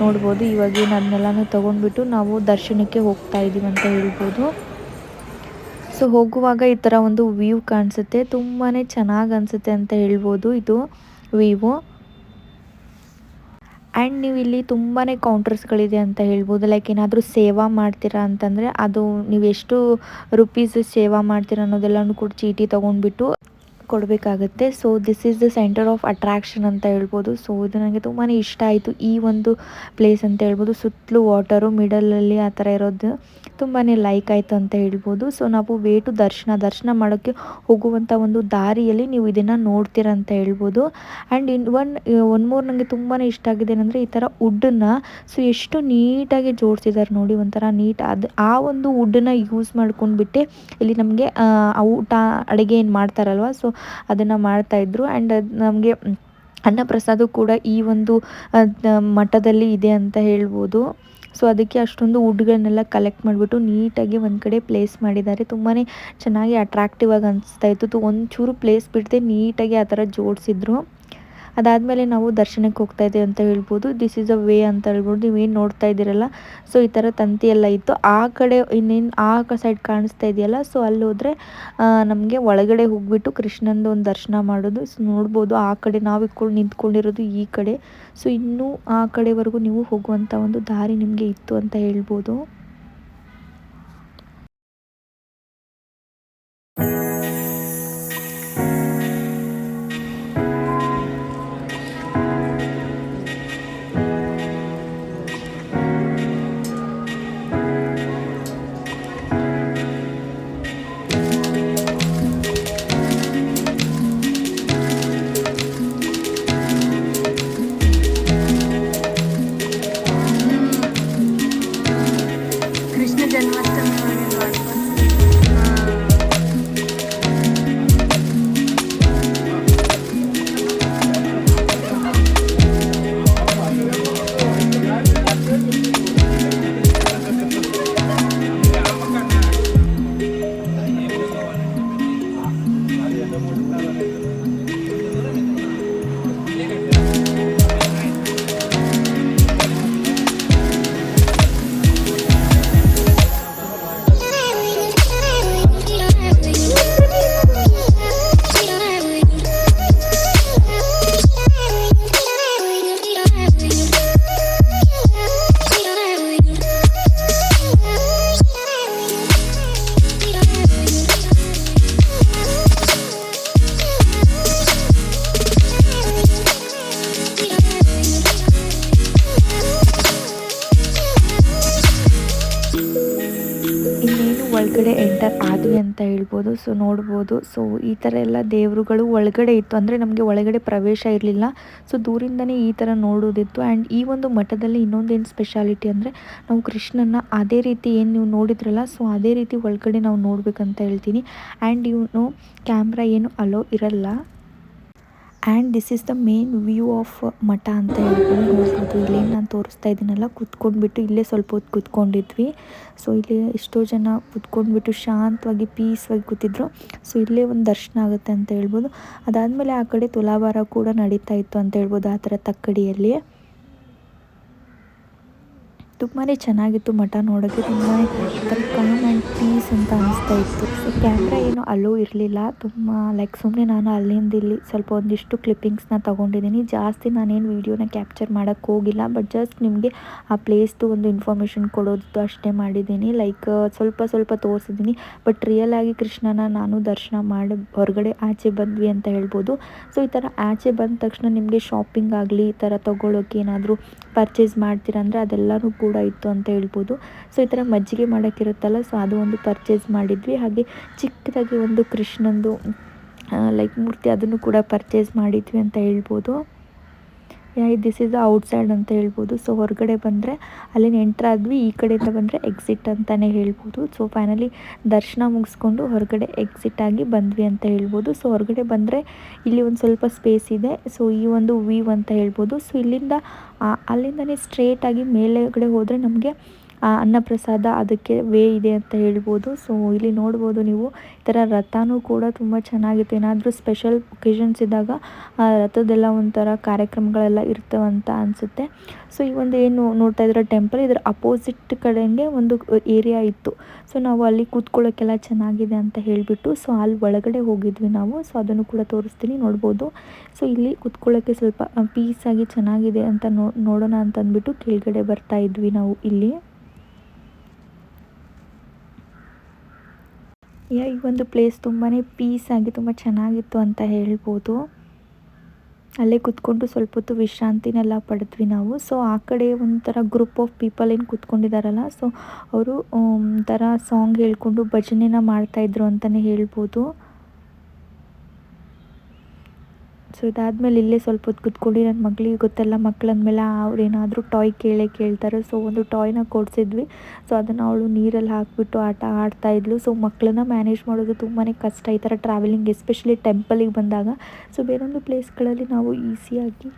ನೋಡ್ಬೋದು ಇವಾಗೇನು ಅದನ್ನೆಲ್ಲನೂ ತೊಗೊಂಡ್ಬಿಟ್ಟು ನಾವು ದರ್ಶನಕ್ಕೆ ಹೋಗ್ತಾ ಇದ್ದೀವಿ ಅಂತ ಹೇಳ್ಬೋದು. ಸೊ ಹೋಗುವಾಗ ಈ ಥರ ಒಂದು ವ್ಯೂ ಕಾಣಿಸುತ್ತೆ, ತುಂಬಾ ಚೆನ್ನಾಗಿ ಅನಿಸುತ್ತೆ ಅಂತ ಹೇಳ್ಬೋದು ಇದು ವ್ಯೂ. ಆ್ಯಂಡ್ ನೀವು ಇಲ್ಲಿ ತುಂಬಾ ಕೌಂಟರ್ಸ್ಗಳಿದೆ ಅಂತ ಹೇಳ್ಬೋದು. ಲೈಕ್ ಏನಾದರೂ ಸೇವಾ ಮಾಡ್ತೀರಾ ಅಂತಂದರೆ ಅದು ನೀವು ಎಷ್ಟು ರುಪೀಸ್ ಸೇವಾ ಮಾಡ್ತೀರಾ ಅನ್ನೋದೆಲ್ಲನೂ ಕೂಡ ಚೀಟಿ ತೊಗೊಂಡ್ಬಿಟ್ಟು ಕೊಡಬೇಕಾಗುತ್ತೆ. So this is the centre of attraction ಅಂತ ಹೇಳ್ಬೋದು. ಸೊ ಇದು ನನಗೆ ತುಂಬಾ ಇಷ್ಟ ಆಯಿತು ಈ ಒಂದು ಪ್ಲೇಸ್ ಅಂತ ಹೇಳ್ಬೋದು. ಸುತ್ತಲೂ ವಾಟರು, ಮಿಡಲಲ್ಲಿ ಆ ಥರ ಇರೋದು ತುಂಬಾ ಲೈಕ್ ಆಯಿತು ಅಂತ ಹೇಳ್ಬೋದು. ಸೊ ನಾವು ವೇಟು ದರ್ಶನ ಮಾಡೋಕ್ಕೆ ಹೋಗುವಂಥ ಒಂದು ದಾರಿಯಲ್ಲಿ ನೀವು ಇದನ್ನು ನೋಡ್ತೀರ ಅಂತ ಹೇಳ್ಬೋದು. ಆ್ಯಂಡ್ ಒನ್ ಮೋರ್ ನನಗೆ ತುಂಬಾ ಇಷ್ಟ ಆಗಿದೆ ಏನಂದರೆ ಈ ಥರ ವುಡ್ಡನ್ನು ಸೊ ಎಷ್ಟು ನೀಟಾಗಿ ಜೋಡಿಸಿದ್ದಾರೆ ನೋಡಿ, ಒಂಥರ ನೀಟ್. ಆ ಒಂದು ವುಡ್ಡನ್ನು ಯೂಸ್ ಮಾಡ್ಕೊಂಡ್ಬಿಟ್ಟೆ ಇಲ್ಲಿ ನಮಗೆ ಊಟ ಅಡುಗೆ ಏನು ಮಾಡ್ತಾರಲ್ವ, ಸೊ ಅದನ್ನು ಮಾಡ್ತಾಯಿದ್ರು. ಆ್ಯಂಡ್ ನಮಗೆ ಅನ್ನಪ್ರಸಾದ ಕೂಡ ಈ ಒಂದು ಮಠದಲ್ಲಿ ಇದೆ ಅಂತ ಹೇಳ್ಬೋದು. ಸೊ ಅದಕ್ಕೆ ಅಷ್ಟೊಂದು ವುಡ್ಗಳನ್ನೆಲ್ಲ ಕಲೆಕ್ಟ್ ಮಾಡಿಬಿಟ್ಟು ನೀಟಾಗಿ ಒಂದು ಕಡೆ ಪ್ಲೇಸ್ ಮಾಡಿದ್ದಾರೆ. ತುಂಬಾ ಚೆನ್ನಾಗಿ ಅಟ್ರಾಕ್ಟಿವ್ ಆಗಿ ಅನಿಸ್ತಾ ಇತ್ತು. ಒಂಚೂರು ಪ್ಲೇಸ್ ಬಿಡದೆ ನೀಟಾಗಿ ಆ ಥರ ಜೋಡಿಸಿದ್ರು. ಅದಾದಮೇಲೆ ನಾವು ದರ್ಶನಕ್ಕೆ ಹೋಗ್ತಾ ಇದ್ದೀವಿ ಅಂತ ಹೇಳ್ಬೋದು. ದಿಸ್ ಈಸ್ ಅ ವೇ ಅಂತ ಹೇಳ್ಬೋದು. ನೀವೇನು ನೋಡ್ತಾ ಇದ್ದೀರಲ್ಲ, ಸೊ ಈ ಥರ ತಂತಿ ಎಲ್ಲ ಇತ್ತು. ಆ ಕಡೆ ಇನ್ನೇನು ಆ ಸೈಡ್ ಕಾಣಿಸ್ತಾ ಇದೆಯಲ್ಲ, ಸೊ ಅಲ್ಲಿ ಹೋದರೆ ನಮಗೆ ಒಳಗಡೆ ಹೋಗ್ಬಿಟ್ಟು ಕೃಷ್ಣಂದು ಒಂದು ದರ್ಶನ ಮಾಡೋದು. ಸೊ ನೋಡ್ಬೋದು ಆ ಕಡೆ ನಾವು ನಿಂತ್ಕೊಂಡಿರೋದು ಈ ಕಡೆ. ಸೊ ಇನ್ನೂ ಆ ಕಡೆವರೆಗೂ ನೀವು ಹೋಗುವಂಥ ಒಂದು ದಾರಿ ನಿಮಗೆ ಇತ್ತು ಅಂತ ಹೇಳ್ಬೋದು. ಒಳಗಡೆ ಎಂಟರ್ ಆದ್ವಿ ಅಂತ ಹೇಳ್ಬೋದು. ಸೊ ನೋಡ್ಬೋದು, ಸೊ ಈ ಥರ ಎಲ್ಲ ದೇವರುಗಳು ಒಳಗಡೆ ಇತ್ತು. ಅಂದರೆ ನಮಗೆ ಒಳಗಡೆ ಪ್ರವೇಶ ಇರಲಿಲ್ಲ, ಸೊ ದೂರಿಂದನೇ ಈ ಥರ ನೋಡೋದಿತ್ತು. ಆ್ಯಂಡ್ ಈ ಒಂದು ಮಠದಲ್ಲಿ ಇನ್ನೊಂದೇನು ಸ್ಪೆಷಾಲಿಟಿ ಅಂದರೆ ನಾವು ಕೃಷ್ಣನ ಅದೇ ರೀತಿ ಏನು ನೀವು ನೋಡಿದ್ರಲ್ಲ, ಸೊ ಅದೇ ರೀತಿ ಒಳಗಡೆ ನಾವು ನೋಡಬೇಕಂತ ಹೇಳ್ತೀನಿ. ಆ್ಯಂಡ್ ಇವನು ಕ್ಯಾಮ್ರಾ ಏನು ಅಲೋ ಇರಲ್ಲ. And this is the main view of ಮಠ ಅಂತ ಹೇಳ್ಬೋದು. ನೋಡ್ಬೋದು ಇಲ್ಲಿ ನಾನು ತೋರಿಸ್ತಾ ಇದ್ದೀನಲ್ಲ, ಕುತ್ಕೊಂಡ್ಬಿಟ್ಟು ಇಲ್ಲೇ ಸ್ವಲ್ಪ ಹೊತ್ತು ಕುತ್ಕೊಂಡಿದ್ವಿ. ಸೊ ಇಲ್ಲಿ ಎಷ್ಟೋ ಜನ ಕುತ್ಕೊಂಡ್ಬಿಟ್ಟು ಶಾಂತವಾಗಿ ಪೀಸ್ವಾಗಿ ಕೂತಿದ್ರು. ಸೊ ಇಲ್ಲೇ ಒಂದು ದರ್ಶನ ಆಗುತ್ತೆ ಅಂತ ಹೇಳ್ಬೋದು. ಅದಾದಮೇಲೆ ಆ ಕಡೆ ತುಲಾಭಾರ ಕೂಡ ನಡೀತಾ ಇತ್ತು ಅಂತ ಹೇಳ್ಬೋದು, ಆ ಥರ ತಕ್ಕಡಿಯಲ್ಲಿ. ತುಂಬಾ ಚೆನ್ನಾಗಿತ್ತು ಮಠ ನೋಡೋಕ್ಕೆ. ತುಂಬಾ ಕಾಮ್ ಆ್ಯಂಡ್ ಪೀಸ್ ಅಂತ ಅನಿಸ್ತಾ ಇತ್ತು. ಸೊ ಕ್ಯಾಮ್ರಾ ಏನು ಅಲೋ ಇರಲಿಲ್ಲ. ತುಂಬ ಲೈಕ್ ಸುಮ್ಮನೆ ನಾನು ಅಲ್ಲಿಂದ ಇಲ್ಲಿ ಸ್ವಲ್ಪ ಒಂದಿಷ್ಟು ಕ್ಲಿಪ್ಪಿಂಗ್ಸ್ನ ತೊಗೊಂಡಿದ್ದೀನಿ. ಜಾಸ್ತಿ ನಾನೇನು ವೀಡಿಯೋನ ಕ್ಯಾಪ್ಚರ್ ಮಾಡೋಕ್ಕೆ ಹೋಗಿಲ್ಲ, ಬಟ್ ಜಸ್ಟ್ ನಿಮಗೆ ಆ ಪ್ಲೇಸ್ದು ಒಂದು ಇನ್ಫಾರ್ಮೇಷನ್ ಕೊಡೋದು ಅಷ್ಟೇ ಮಾಡಿದ್ದೀನಿ. ಲೈಕ್ ಸ್ವಲ್ಪ ತೋರಿಸಿದ್ದೀನಿ. ಬಟ್ ರಿಯಲ್ ಆಗಿ ಕೃಷ್ಣನ ನಾನು ದರ್ಶನ ಮಾಡಿ ಹೊರಗಡೆ ಆಚೆ ಬಂದ್ವಿ ಅಂತ ಹೇಳ್ಬೋದು. ಸೊ ಈ ಥರ ಆಚೆ ಬಂದ ತಕ್ಷಣ ನಿಮಗೆ ಶಾಪಿಂಗ್ ಆಗಲಿ, ಈ ಥರ ತೊಗೊಳ್ಳೋಕೆ ಏನಾದರೂ ಪರ್ಚೇಸ್ ಮಾಡ್ತೀರಾ ಅಂದರೆ ಅದೆಲ್ಲನೂ ಕೂಡ ಇತ್ತು ಅಂತ ಹೇಳ್ಬೋದು. ಸೊ ಈ ಥರ ಮಜ್ಜಿಗೆ ಮಾಡೋಕ್ಕಿರುತ್ತಲ್ಲ, ಸೊ ಅದು ಒಂದು ಪರ್ಚೇಸ್ ಮಾಡಿದ್ವಿ. ಹಾಗೆ ಚಿಕ್ಕದಾಗಿ ಒಂದು ಕೃಷ್ಣಂದು ಲೈಕ್ ಮೂರ್ತಿ, ಅದನ್ನು ಕೂಡ ಪರ್ಚೇಸ್ ಮಾಡಿದ್ವಿ ಅಂತ ಹೇಳ್ಬೋದು. ದಿಸ್ ಇಸ್ ದ ಔಟ್ಸೈಡ್ ಅಂತ ಹೇಳ್ಬೋದು. ಸೊ ಹೊರಗಡೆ ಬಂದರೆ ಅಲ್ಲಿನ ಎಂಟ್ರ್ ಆದ್ವಿ, ಈ ಕಡೆಯಿಂದ ಬಂದರೆ ಎಕ್ಸಿಟ್ ಅಂತಲೇ ಹೇಳ್ಬೋದು. ಸೊ ಫೈನಲಿ ದರ್ಶನ ಮುಗಿಸ್ಕೊಂಡು ಹೊರಗಡೆ ಎಕ್ಸಿಟ್ ಆಗಿ ಬಂದ್ವಿ ಅಂತ ಹೇಳ್ಬೋದು. ಸೊ ಹೊರಗಡೆ ಬಂದರೆ ಇಲ್ಲಿ ಒಂದು ಸ್ವಲ್ಪ ಸ್ಪೇಸ್ ಇದೆ. ಸೊ ಈ ಒಂದು ವ್ಯೂ ಅಂತ ಹೇಳ್ಬೋದು. ಸೊ ಇಲ್ಲಿಂದ ಅಲ್ಲಿಂದನೇ ಸ್ಟ್ರೇಟಾಗಿ ಮೇಲೆಗಡೆ ಹೋದರೆ ನಮಗೆ ಅನ್ನಪ್ರಸಾದ ಅದಕ್ಕೆ ವೇ ಇದೆ ಅಂತ ಹೇಳ್ಬೋದು. ಸೊ ಇಲ್ಲಿ ನೋಡ್ಬೋದು ನೀವು ಈ ಥರ ರಥನೂ ಕೂಡ ತುಂಬ ಚೆನ್ನಾಗಿತ್ತು. ಏನಾದರೂ ಸ್ಪೆಷಲ್ ಒಕೇಶನ್ಸ್ ಇದ್ದಾಗ ರಥದೆಲ್ಲ ಒಂಥರ ಕಾರ್ಯಕ್ರಮಗಳೆಲ್ಲ ಇರ್ತವಂತ ಅನಿಸುತ್ತೆ. ಸೊ ಈ ಒಂದು ಏನು ನೋಡ್ತಾ ಇದ್ದೀರ ಟೆಂಪಲ್, ಇದರ ಅಪೋಸಿಟ್ ಕಡೆಗೆ ಒಂದು ಏರಿಯಾ ಇತ್ತು. ಸೊ ನಾವು ಅಲ್ಲಿ ಕೂತ್ಕೊಳ್ಳೋಕ್ಕೆಲ್ಲ ಚೆನ್ನಾಗಿದೆ ಅಂತ ಹೇಳಿಬಿಟ್ಟು ಸೊ ಅಲ್ಲಿ ಒಳಗಡೆ ಹೋಗಿದ್ವಿ ನಾವು. ಸೊ ಅದನ್ನು ಕೂಡ ತೋರಿಸ್ತೀನಿ, ನೋಡ್ಬೋದು. ಸೊ ಇಲ್ಲಿ ಕೂತ್ಕೊಳ್ಳೋಕ್ಕೆ ಸ್ವಲ್ಪ ಪೀಸಾಗಿ ಚೆನ್ನಾಗಿದೆ ಅಂತ ನೋಡೋಣ ಅಂತ ಅಂದ್ಬಿಟ್ಟು ಕೆಳಗಡೆ ಬರ್ತಾ ಇದ್ವಿ ನಾವು ಇಲ್ಲಿ. ಈ ಒಂದು ಪ್ಲೇಸ್ ತುಂಬಾ ಪೀಸಾಗಿ ತುಂಬ ಚೆನ್ನಾಗಿತ್ತು ಅಂತ ಹೇಳ್ಬೋದು. ಅಲ್ಲೇ ಕೂತ್ಕೊಂಡು ಸ್ವಲ್ಪ ಹೊತ್ತು ವಿಶ್ರಾಂತಿನೆಲ್ಲ ಪಡೆದ್ವಿ ನಾವು. ಸೊ ಆ ಕಡೆ ಒಂಥರ ಗ್ರೂಪ್ ಆಫ್ ಪೀಪಲ್ ಏನು ಕೂತ್ಕೊಂಡಿದ್ದಾರಲ್ಲ, ಸೊ ಅವರು ಒಂಥರ ಸಾಂಗ್ ಹೇಳ್ಕೊಂಡು ಭಜನೆನ ಮಾಡ್ತಾಯಿದ್ರು ಅಂತಲೇ ಹೇಳ್ಬೋದು. ಸೊ ಇದಾದಮೇಲೆ ಇಲ್ಲೇ ಸ್ವಲ್ಪ ಹೊತ್ತು ಕೂತ್ಕೊಂಡು ನನ್ನ ಮಗಳಿಗೆ ಗೊತ್ತಲ್ಲ, ಮಕ್ಕಳಂದಮೇಲೆ ಅವ್ರೇನಾದರೂ ಟಾಯ್ ಕೇಳ್ತಾರೆ. ಸೊ ಒಂದು ಟಾಯ್ನ ಕೊಡಿಸಿದ್ವಿ. ಸೊ ಅದನ್ನು ಅವಳು ನೀರಲ್ಲಿ ಹಾಕಿಬಿಟ್ಟು ಆಟ ಆಡ್ತಾಯಿದ್ಲು. ಸೊ ಮಕ್ಕಳನ್ನ ಮ್ಯಾನೇಜ್ ಮಾಡೋದು ತುಂಬಾ ಕಷ್ಟ ಈ ಥರ ಟ್ರಾವೆಲಿಂಗ್, ಎಸ್ಪೆಷಲಿ ಟೆಂಪಲಿಗೆ ಬಂದಾಗ. ಸೊ ಬೇರೊಂದು ಪ್ಲೇಸ್ಗಳಲ್ಲಿ ನಾವು ಈಸಿಯಾಗಿ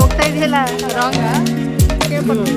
ಹೋಗ್ತಾ ಇದೆಯಲ್ಲ ರಾಂಗ ಕೇಳ್ಪಟ್ಟು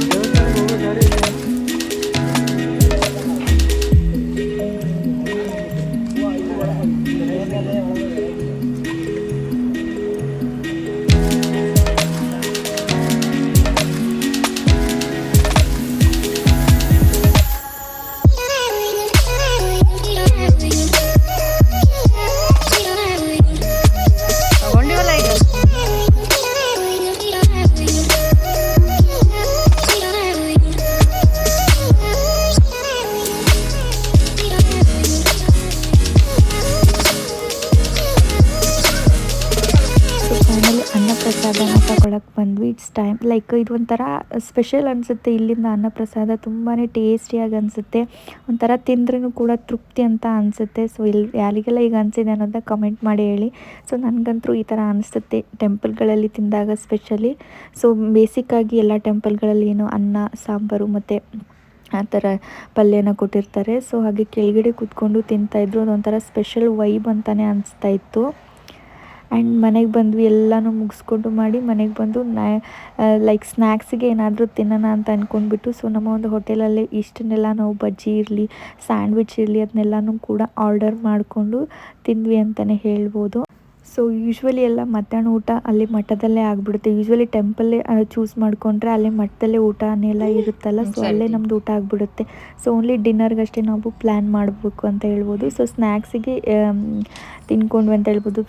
ಅನ್ನಪ್ರಸಾದನ ತಗೊಳಕ್ಕೆ ಬಂದ್ವಿ. ಇಟ್ಸ್ ಟೈಮ್ ಲೈಕ್ ಇದು ಒಂಥರ ಸ್ಪೆಷಲ್ ಅನಿಸುತ್ತೆ. ಇಲ್ಲಿಂದ ಅನ್ನಪ್ರಸಾದ ತುಂಬಾ ಟೇಸ್ಟಿಯಾಗಿ ಅನಿಸುತ್ತೆ. ಒಂಥರ ತಿಂದ್ರೂ ಕೂಡ ತೃಪ್ತಿ ಅಂತ ಅನಿಸುತ್ತೆ. ಸೊ ಇಲ್ಲಿ ಯಾರಿಗೆಲ್ಲ ಈಗ ಅನಿಸಿದೆ ಅನ್ನೋದನ್ನ ಕಮೆಂಟ್ ಮಾಡಿ ಹೇಳಿ. ಸೊ ನನಗಂತೂ ಈ ಥರ ಅನಿಸುತ್ತೆ ಟೆಂಪಲ್ಗಳಲ್ಲಿ ತಿಂದಾಗ ಸ್ಪೆಷಲಿ. ಸೊ ಬೇಸಿಕ್ಕಾಗಿ ಎಲ್ಲ ಟೆಂಪಲ್ಗಳಲ್ಲಿ ಏನು ಅನ್ನ ಸಾಂಬಾರು ಮತ್ತು ಆ ಥರ ಪಲ್ಯನ ಕೊಟ್ಟಿರ್ತಾರೆ. ಸೊ ಹಾಗೆ ಕೆಳಗಡೆ ಕೂತ್ಕೊಂಡು ತಿಂತಾಯಿದ್ರು. ಅದೊಂಥರ ಸ್ಪೆಷಲ್ ವೈಬ್ ಅಂತಲೇ ಅನಿಸ್ತಾ ಇತ್ತು. ಆ್ಯಂಡ್ ಮನೆಗೆ ಬಂದ್ವಿ, ಎಲ್ಲನೂ ಮುಗಿಸ್ಕೊಂಡು ಮಾಡಿ ಮನೆಗೆ ಬಂದು ಲೈಕ್ ಸ್ನ್ಯಾಕ್ಸಿಗೆ ಏನಾದರೂ ತಿನ್ನೋಣ ಅಂತ ಅಂದ್ಕೊಂಡ್ಬಿಟ್ಟು ಸೊ ನಮ್ಮ ಒಂದು ಹೋಟೆಲಲ್ಲಿ ಇಷ್ಟನ್ನೆಲ್ಲ ನಾವು ಬಜ್ಜಿ ಇರಲಿ, ಸ್ಯಾಂಡ್ವಿಚ್ ಇರಲಿ ಅದನ್ನೆಲ್ಲನೂ ಕೂಡ ಆರ್ಡರ್ ಮಾಡಿಕೊಂಡು ತಿಂದ್ವಿ ಅಂತಲೇ ಹೇಳ್ಬೋದು. ಸೊ ಯೂಶ್ವಲಿ ಎಲ್ಲ ಮಧ್ಯಾಹ್ನ ಊಟ ಅಲ್ಲಿ ಮಠದಲ್ಲೇ ಆಗಿಬಿಡುತ್ತೆ. ಯೂಶ್ವಲಿ ಟೆಂಪಲ್ಲೇ ಚೂಸ್ ಮಾಡಿಕೊಂಡ್ರೆ ಅಲ್ಲೇ ಮಠದಲ್ಲೇ ಊಟನೆಲ್ಲ ಇರುತ್ತಲ್ಲ, ಸೊ ಅಲ್ಲೇ ನಮ್ಮದು ಊಟ ಆಗಿಬಿಡುತ್ತೆ. ಸೊ ಓನ್ಲಿ ಡಿನ್ನರ್ಗಷ್ಟೇ ನಾವು ಪ್ಲ್ಯಾನ್ ಮಾಡಬೇಕು ಅಂತ ಹೇಳ್ಬೋದು. ಸೊ ಸ್ನ್ಯಾಕ್ಸಿಗೆ ತಿನ್ಕೊಂಡ್ವಿ ಅಂತ ಹೇಳ್ಬೋದು.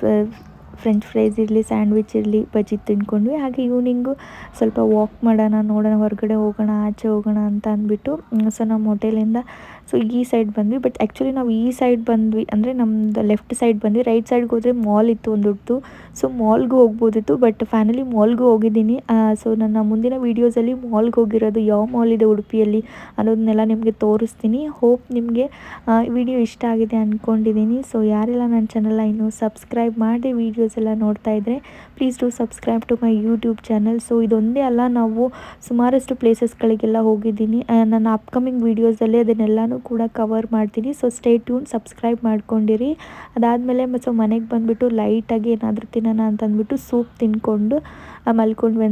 ಫ್ರೆಂಚ್ ಫ್ರೈಸ್ ಇರಲಿ, ಸ್ಯಾಂಡ್ವಿಚ್ ಇರಲಿ, ಬಜ್ಜಿ ತಿನ್ಕೊಂಡ್ವಿ. ಹಾಗೆ ಈವ್ನಿಂಗು ಸ್ವಲ್ಪ ವಾಕ್ ಮಾಡೋಣ, ನೋಡೋಣ, ಹೊರಗಡೆ ಹೋಗೋಣ, ಆಚೆ ಹೋಗೋಣ ಅಂತ ಅಂದ್ಬಿಟ್ಟು ಸೊ ನಮ್ಮ ಹೋಟೆಲಿಂದ ಸೊ ಈ ಸೈಡ್ ಬಂದ್ವಿ. ಬಟ್ ಆ್ಯಕ್ಚುಲಿ ನಾವು ಈ ಸೈಡ್ ಬಂದ್ವಿ ಅಂದರೆ ನಮ್ಮದು ಲೆಫ್ಟ್ ಸೈಡ್ ಬಂದ್ವಿ. ರೈಟ್ ಸೈಡ್ಗೆ ಹೋದರೆ ಮಾಲ್ ಇತ್ತು ಒಂದು ದೊಡ್ಡದು. ಸೊ ಮಾಲ್ಗೂ ಹೋಗ್ಬೋದಿತ್ತು, ಬಟ್ ಫೈನಲಿ ಮಾಲ್ಗೂ ಹೋಗಿದ್ದೀನಿ. ಸೊ ನನ್ನ ಮುಂದಿನ ವೀಡಿಯೋಸಲ್ಲಿ ಮಾಲ್ಗೆ ಹೋಗಿರೋದು, ಯಾವ ಮಾಲ್ ಇದೆ ಉಡುಪಿಯಲ್ಲಿ ಅನ್ನೋದನ್ನೆಲ್ಲ ನಿಮಗೆ ತೋರಿಸ್ತೀನಿ. ಹೋಪ್ ನಿಮಗೆ ವಿಡಿಯೋ ಇಷ್ಟ ಆಗಿದೆ ಅಂದ್ಕೊಂಡಿದ್ದೀನಿ. ಸೊ ಯಾರೆಲ್ಲ ನನ್ನ ಚಾನಲ್ನ ಇನ್ನೂ ಸಬ್ಸ್ಕ್ರೈಬ್ ಮಾಡಿ ವೀಡಿಯೋಸ್ ಎಲ್ಲ ನೋಡ್ತಾ ಇದ್ದರೆ please do subscribe to my YouTube channel. So ಇದೊಂದೇ ಅಲ್ಲ, ನಾವು ಸುಮಾರಷ್ಟು ಪ್ಲೇಸಸ್ಗಳಿಗೆಲ್ಲ ಹೋಗಿದ್ದೀನಿ. ನನ್ನ ಅಪ್ಕಮಿಂಗ್ ವೀಡಿಯೋಸಲ್ಲಿ ಅದನ್ನೆಲ್ಲನೂ ಕೂಡ ಕವರ್ ಮಾಡ್ತೀನಿ. ಸೊ ಸ್ಟೇ ಟ್ಯೂನ್, ಸಬ್ಸ್ಕ್ರೈಬ್ ಮಾಡ್ಕೊಂಡಿರಿ. ಅದಾದಮೇಲೆ ಸೊ ಮನೆಗೆ ಬಂದುಬಿಟ್ಟು ಲೈಟಾಗಿ ಏನಾದರೂ ತಿನ್ನೋಣ ಅಂತ ಅಂದ್ಬಿಟ್ಟು ಸೂಪ್ ತಿನ್ಕೊಂಡು ಮಲ್ಕೊಂಡ್ವಿ.